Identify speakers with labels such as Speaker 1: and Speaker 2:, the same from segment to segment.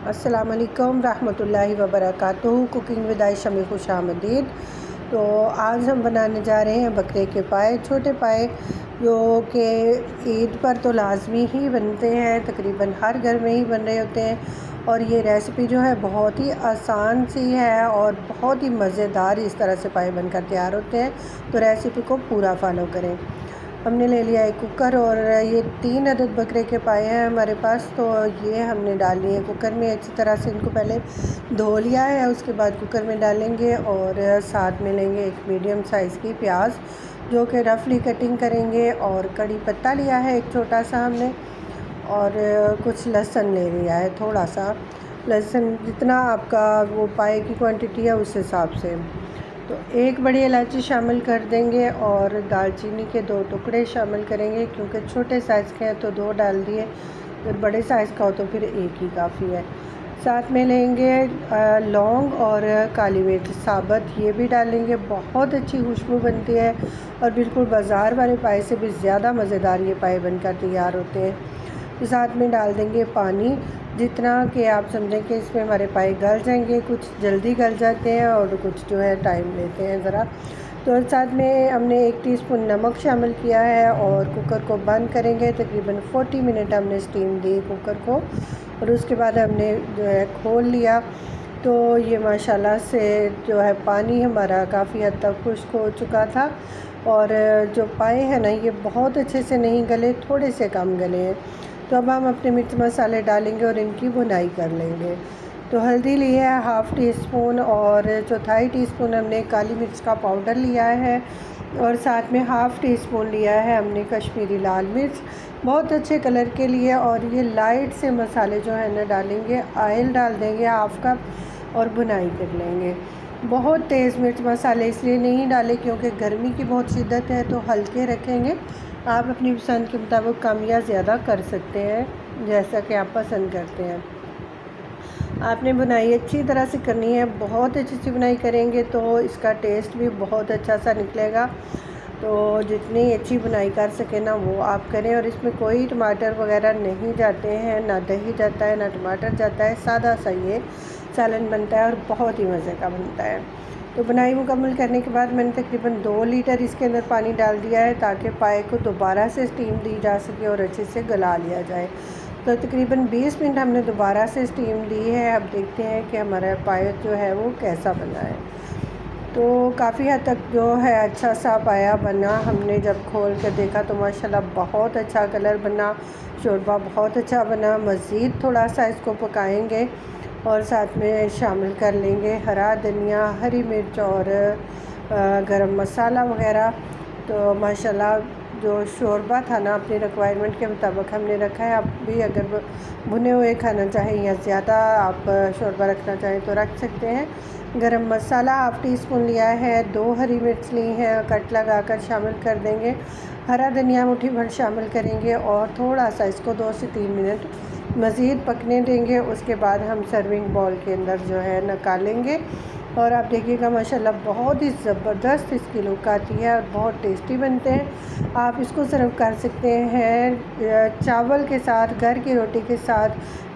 Speaker 1: अस्सलाम वालेकुम रहमतुल्लाहि व बरकातुहू। कुकिंग विद आयशा में खुशामदीद। तो आज हम बनाने जा रहे हैं बकरे के पाए, छोटे पाए, जो कि ईद पर तो लाजमी ही बनते हैं, तकरीबन हर घर में ही बन रहे होते हैं। और ये रेसिपी जो है बहुत ही आसान सी है और बहुत ही मज़ेदार इस तरह से पाए बनकर तैयार होते हैं। तो रेसिपी को पूरा फॉलो करें। हमने ले लिया एक कुकर और ये 3 अदद बकरे के पाए हैं हमारे पास। तो ये हमने डाल लिए कुकर में, अच्छी तरह से इनको पहले धो लिया है, उसके बाद कुकर में डालेंगे। और साथ में लेंगे एक मीडियम साइज़ की प्याज, जो कि रफली कटिंग करेंगे। और कड़ी पत्ता लिया है एक छोटा सा हमने, और कुछ लहसुन ले लिया है, थोड़ा सा लहसुन, जितना आपका वो पाए की क्वांटिटी है उस हिसाब से। तो एक बड़ी इलायची शामिल कर देंगे और दालचीनी के 2 टुकड़े शामिल करेंगे, क्योंकि छोटे साइज़ के हैं तो 2 डाल दिए, अगर बड़े साइज़ का हो तो फिर एक ही काफ़ी है। साथ में लेंगे लौंग और काली मिर्च साबुत, ये भी डालेंगे, बहुत अच्छी खुशबू बनती है और बिल्कुल बाज़ार वाले पाए से भी ज़्यादा मज़ेदार ये पाए बनकर तैयार होते हैं। तो साथ में डाल देंगे पानी, जितना कि आप समझें कि इसमें हमारे पाए गल जाएंगे। कुछ जल्दी गल जाते हैं और कुछ जो है टाइम लेते हैं ज़रा। तो साथ में हमने 1 टीस्पून नमक शामिल किया है और कुकर को बंद करेंगे। तकरीबन 40 मिनट हमने स्टीम दी कुकर को, और उसके बाद हमने जो है खोल लिया। तो ये माशाल्लाह से जो है पानी हमारा काफ़ी हद तक खुश्क हो चुका था, और जो पाए हैं ना ये बहुत अच्छे से नहीं गले, थोड़े से कम गले हैं। तो अब हम अपने मिर्च मसाले डालेंगे और इनकी भुनाई कर लेंगे। तो हल्दी ली है हाफ़ टी स्पून, और चौथाई टीस्पून हमने काली मिर्च का पाउडर लिया है, और साथ में हाफ़ टी स्पून लिया है हमने कश्मीरी लाल मिर्च, बहुत अच्छे कलर के लिए। और ये लाइट से मसाले जो है ना डालेंगे, ऑयल डाल देंगे हाफ़ कप, और भुनाई कर लेंगे। बहुत तेज़ मिर्च मसाले इसलिए नहीं डाले क्योंकि गर्मी की बहुत शिद्दत है, तो हल्के रखेंगे। आप अपनी पसंद के मुताबिक कम या ज़्यादा कर सकते हैं, जैसा कि आप पसंद करते हैं। आपने बुनाई अच्छी तरह से करनी है, बहुत अच्छी सी बुनाई करेंगे तो इसका टेस्ट भी बहुत अच्छा सा निकलेगा। तो जितनी अच्छी बुनाई कर सके ना वो आप करें। और इसमें कोई टमाटर वगैरह नहीं जाते हैं, ना दही जाता है ना टमाटर जाता है, सादा सा ये सालन बनता है और बहुत ही मज़े का बनता है। तो बुनाई मुकम्मल करने के बाद मैंने तकरीबन 2 लीटर इसके अंदर पानी डाल दिया है, ताकि पाए को दोबारा से स्टीम दी जा सके और अच्छे से गला लिया जाए। तो तकरीबन 20 मिनट हमने दोबारा से स्टीम दी है। अब देखते हैं कि हमारा पाया जो है वो कैसा बना है। तो काफ़ी हद तक जो है अच्छा सा पाया बना। हमने जब खोल कर देखा तो माशाल्लाह बहुत अच्छा कलर बना, शोरबा बहुत अच्छा बना। मज़ीद थोड़ा सा इसको पकाएंगे और साथ में शामिल कर लेंगे हरा धनिया, हरी मिर्च और गरम मसाला वग़ैरह। तो माशाल्लाह जो शोरबा था ना, अपनी रिक्वायरमेंट के मुताबिक हमने रखा है। आप भी अगर भुने हुए खाना चाहें या ज़्यादा आप शोरबा रखना चाहें तो रख सकते हैं। गरम मसाला हाफ़ टी स्पून लिया है, 2 हरी मिर्च ली हैं, कट लगाकर शामिल कर देंगे। हरा धनिया मुट्ठी भर शामिल करेंगे और थोड़ा सा इसको 2 से 3 मिनट मज़ीद पकने देंगे। उसके बाद हम सर्विंग बाउल के अंदर जो है निकालेंगे, और आप देखिएगा माशाल्लाह बहुत ही ज़बरदस्त इसकी लुक आती है और बहुत टेस्टी बनते हैं। आप इसको सर्व कर सकते हैं चावल के साथ, घर की रोटी के साथ,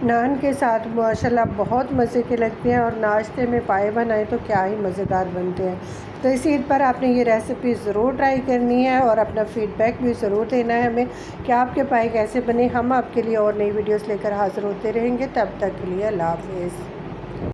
Speaker 1: नान के साथ, माशाल्लाह बहुत मज़े के लगते हैं। और नाश्ते में पाए बनाएं तो क्या ही मज़ेदार बनते हैं। तो इस ईद पर आपने ये रेसिपी ज़रूर ट्राई करनी है और अपना फ़ीडबैक भी ज़रूर देना है हमें कि आपके पाए कैसे बने। हम आपके लिए और नई वीडियोस लेकर हाज़िर होते रहेंगे। तब तक के लिए अल्लाह हाफ़िज़।